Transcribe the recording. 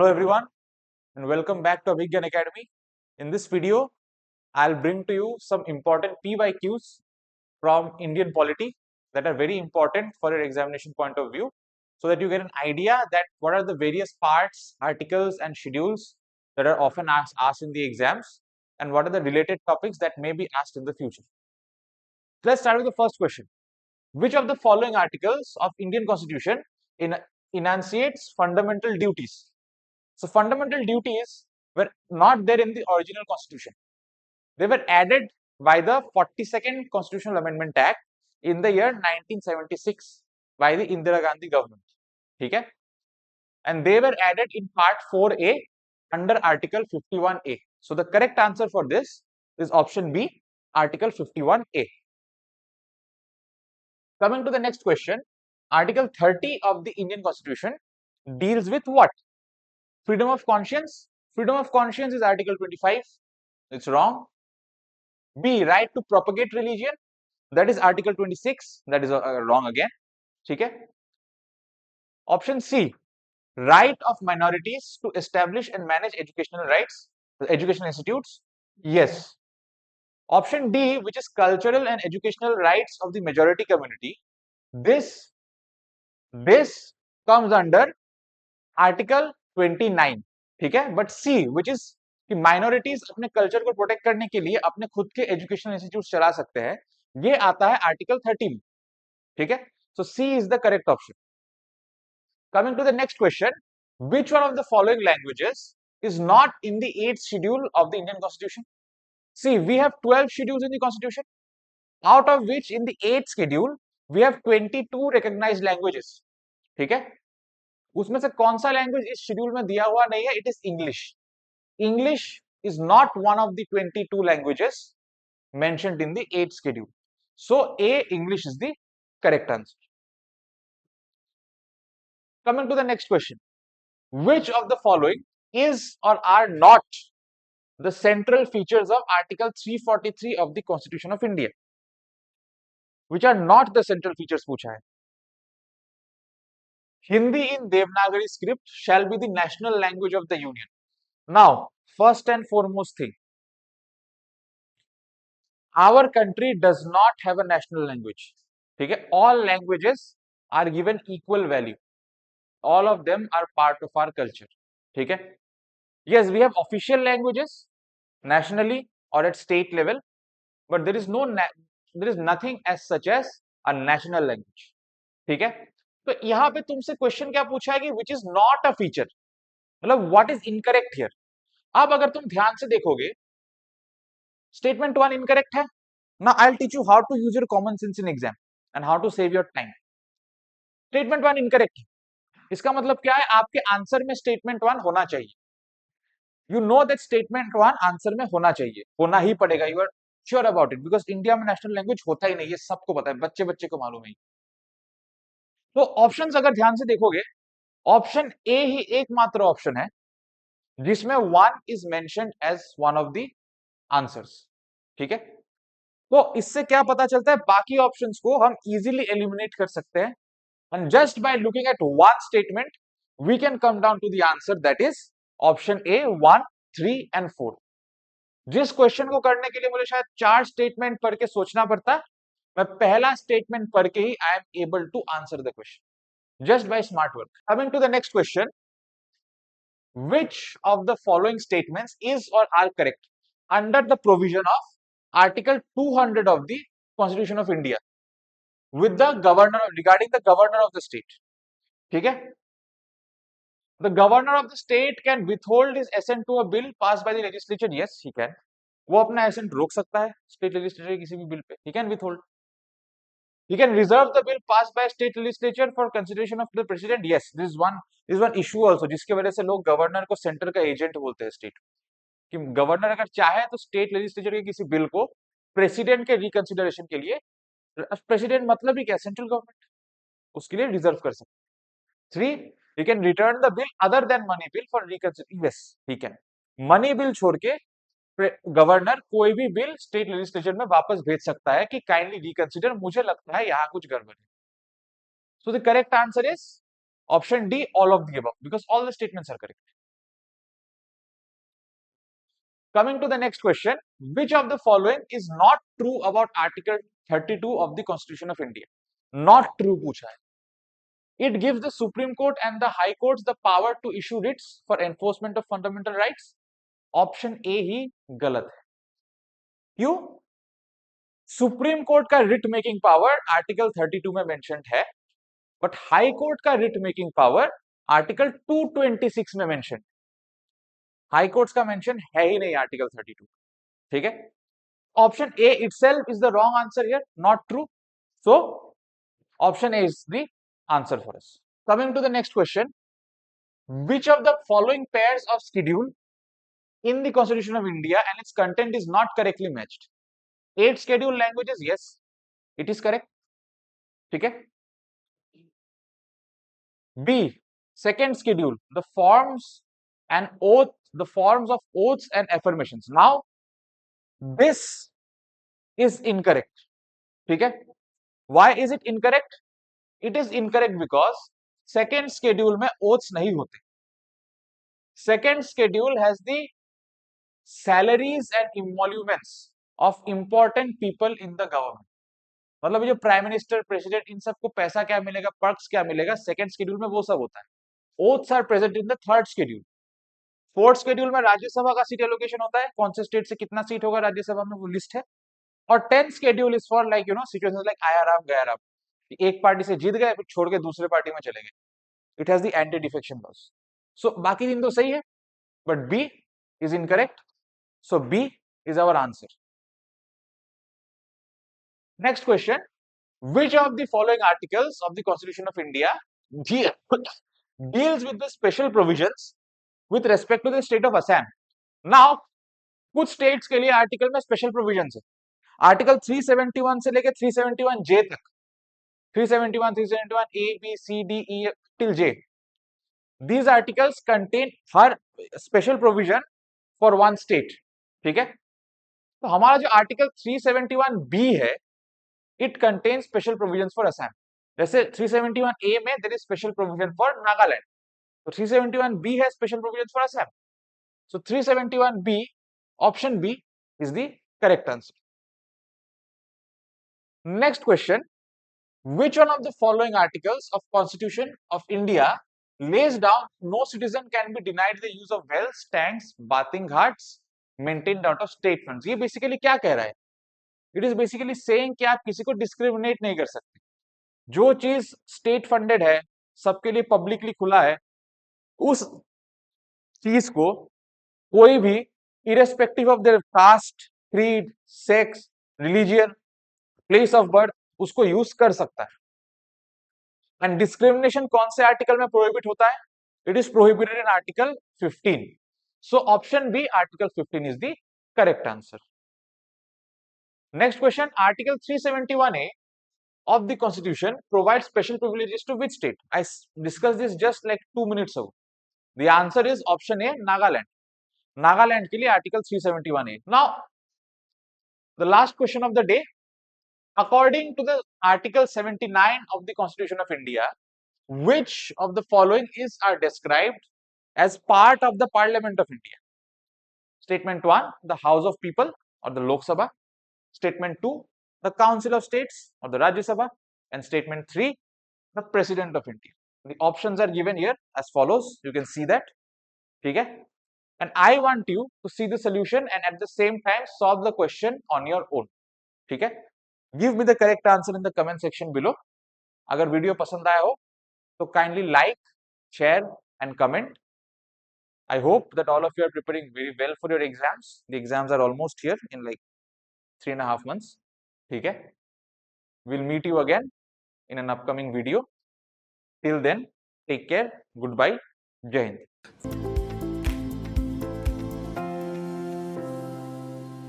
Hello everyone and welcome back to Abhigyan Academy. In this video, I'll bring to you some important PYQs from Indian polity that are very important for your examination point of view so that you get an idea that what are the various parts, articles and schedules that are often asked in the exams and what are the related topics that may be asked in the future. Let's start with the first question. Which of the following articles of Indian Constitution enunciates fundamental duties? So fundamental duties were not there in the original constitution. They were added by the 42nd Constitutional Amendment Act in the year 1976 by the Indira Gandhi government. Okay? And they were added in part 4A under Article 51A. So the correct answer for this is option B, Article 51A. Coming to the next question, Article 30 of the Indian Constitution deals with what? Freedom of conscience. Freedom of conscience is Article 25. It's wrong. B, right to propagate religion. That is Article 26. That is wrong again. Okay. Option C, right of minorities to establish and manage educational rights, educational institutes. Yes. Option D, which is cultural and educational rights of the majority community. This comes under Article 29. ठीक है. But C, which is कि minorities अपने culture को protect करने के लिए अपने खुद के एजुकेशनल इंस्टीट्यूट चला सकते हैं, ये आता है आर्टिकल 13. ठीक है. So C is the correct option. Coming to the next question, which one of the following languages is not in the 8th schedule of the Indian Constitution? See, we have 12 schedules in the Constitution, out of which in the 8th schedule we have 22 recognized languages. ठीक है. उसमें से कौन सा language इस schedule में दिया हुआ नहीं है? It is English. English is not one of the 22 languages mentioned in the 8th schedule. So A, English is the correct answer. Coming to the next question. Which of the following is or are not the central features of Article 343 of the Constitution of India? Which are not the central features पूछा है. Hindi in Devanagari script shall be the national language of the Union. Now, first and foremost thing, our country does not have a national language. ठीक है. All languages are given equal value. All of them are part of our culture. ठीक है. Yes, we have official languages nationally or at state level, but there is nothing as such as a national language. ठीक है. तो यहाँ पे तुमसे question क्या पूछा है कि which is not a feature, मतलब what is incorrect here. अब अगर तुम ध्यान से देखोगे, स्टेटमेंट 1 इनकरेक्ट है. Now I'll teach you how to use your common sense in exam and how to save your time. Statement 1 incorrect है. इसका मतलब क्या है? आपके आंसर में स्टेटमेंट 1 होना चाहिए. You know that statement 1 answer में होना चाहिए, होना ही पड़ेगा. You are sure about it because India में नेशनल लैंग्वेज होता ही नहीं है, सबको पता है, बच्चे बच्चे को मालूम है. तो ऑप्शंस अगर ध्यान से देखोगे, ऑप्शन ए ही एकमात्र ऑप्शन है जिसमें 1 is mentioned as one of the answers. ठीक है. तो इससे क्या पता चलता है? बाकी ऑप्शंस को हम इजीली एलिमिनेट कर सकते हैं. And just by looking at one statement, we can come down to the answer, that is option A, 1, 3 and 4. जिस क्वेश्चन को करने के लिए मुझे शायद 4 स्टेटमेंट पढ़ के सोचना पड़ता, मैं पहला स्टेटमेंट पढ़ के ही I am able to answer the question just by smart work. Coming to the next question, which of the following statements is or are correct under the provision of Article 200 of the Constitution of India with the governor, regarding the governor of the state. ठीक है. The governor of the state can withhold his assent to a bill passed by the legislature. Yes, he can. वो अपना assent रोक सकता है state legislature किसी भी bill पे. He can withhold. He can reserve the bill passed by state legislature for consideration of the president. Yes, this is one issue also, जिसके वजह से लोग गवर्नर को सेंटर का एजेंट बोलते हैं स्टेट. कि गवर्नर अगर चाहे तो स्टेट लेजिस्लेचर के किसी बिल को प्रेसिडेंट के रिकंसिडरेशन के लिए, प्रेसिडेंट मतलब ही क्या? सेंट्रल गवर्नमेंट, उसके लिए रिजर्व कर सकते. 3, he can return the bill other than money bill for reconsideration. Yes, he can. Money bill छोड़ के गवर्नर कोई भी बिल स्टेट लेजिस्लेचर में वापस भेज सकता है कि काइंडली रिकंसिडर, मुझे लगता है यहाँ कुछ गड़बड़ है. So the correct answer is option D, all of the above, because all the statements are correct. Coming to the next question, which of the following is not true about Article 32 of the Constitution of India? Not true पूछा है. It gives the Supreme Court and the High Courts the power to issue writs for enforcement of fundamental rights. Option A ही गलत है. क्यों? Supreme court का writ making power article 32 में mentioned है, but high court का writ making power article 226 में mention. High court का mention है ही नहीं आर्टिकल 32. ठीक है. Option A itself is the wrong answer here, not true. So option A is the answer for us. Coming to the next question, which of the following pairs of schedule in the Constitution of India and its content is not correctly matched? 8 schedule languages, yes, it is correct. ठीक है. B, second schedule, the forms of oaths and affirmations. Now this is incorrect. ठीक है. Why is it incorrect? It is incorrect because second schedule में oaths नहीं होते. Second schedule has the salaries and emoluments of important people in the government. मतलब जो prime minister, president, इन सबको पैसा क्या मिलेगा, पर्क्स क्या मिलेगा, सेकंड शेड्यूल में वो सब होता है. Oaths are present in the third schedule. Fourth schedule में राज्यसभा का सीट एलोकेशन होता है, कौन से स्टेट से कितना सीट होगा राज्यसभा में वो लिस्ट है. और 10th schedule is for like situations like आया राम गया राम, एक पार्टी से जीत गए फिर छोड़ के दूसरे पार्टी में चले गए. It has the anti defection laws. So बाकी दिन तो सही है, but B is incorrect. So B is our answer. Next question, which of the following articles of the Constitution of India deals with the special provisions with respect to the state of Assam? Now, कुछ states के लिए article में special provisions है. Article 371 से लेकर 371 जे तक, 371, 371 A, B, C, D, E till J. These articles contain her special provision for one state. ठीक है. तो हमारा जो आर्टिकल 371 B है, it contains special provisions for Assam. जैसे 371A में there is special provision for Nagaland. तो 371B has special provisions for Assam. So 371B, option B is the correct answer. Next question, which one of the following articles of Constitution of India lays down no citizen can be denied the use of wells, tanks, bathing ghats maintained out of state funds? ये basically क्या कह रहा है? It is basically saying कि आप किसी को discriminate नहीं कर सकते. जो चीज स्टेट फंडेड है, सबके लिए पब्लिकली खुला है, उस चीज को कोई भी irrespective of their caste, creed, sex, religion, place of birth उसको यूज कर सकता है. एंड डिस्क्रिमिनेशन कौन से आर्टिकल में प्रोहिबिट होता है? It is prohibited in article 15. So option B, article 15 is the correct answer. Next question, Article 371A of the Constitution provides special privileges to which state? I discussed this just like 2 minutes ago. The answer is option A, Nagaland. Nagaland के लिए Article 371A. Now, the last question of the day. According to the Article 79 of the Constitution of India, which of the following are described as part of the Parliament of India? Statement 1, the House of People or the Lok Sabha. Statement 2, the Council of States or the Rajya Sabha, and statement 3, the President of India. The options are given here as follows. You can see that. Okay? And I want you to see the solution and at the same time solve the question on your own. Okay? Give me the correct answer in the comment section below. अगर video पसंद आया हो तो kindly like, share and comment. I hope that all of you are preparing very well for your exams. The exams are almost here in like 3.5 months. ठीक है. We'll meet you again in an upcoming video. Till then, take care. Goodbye. Jai Hind.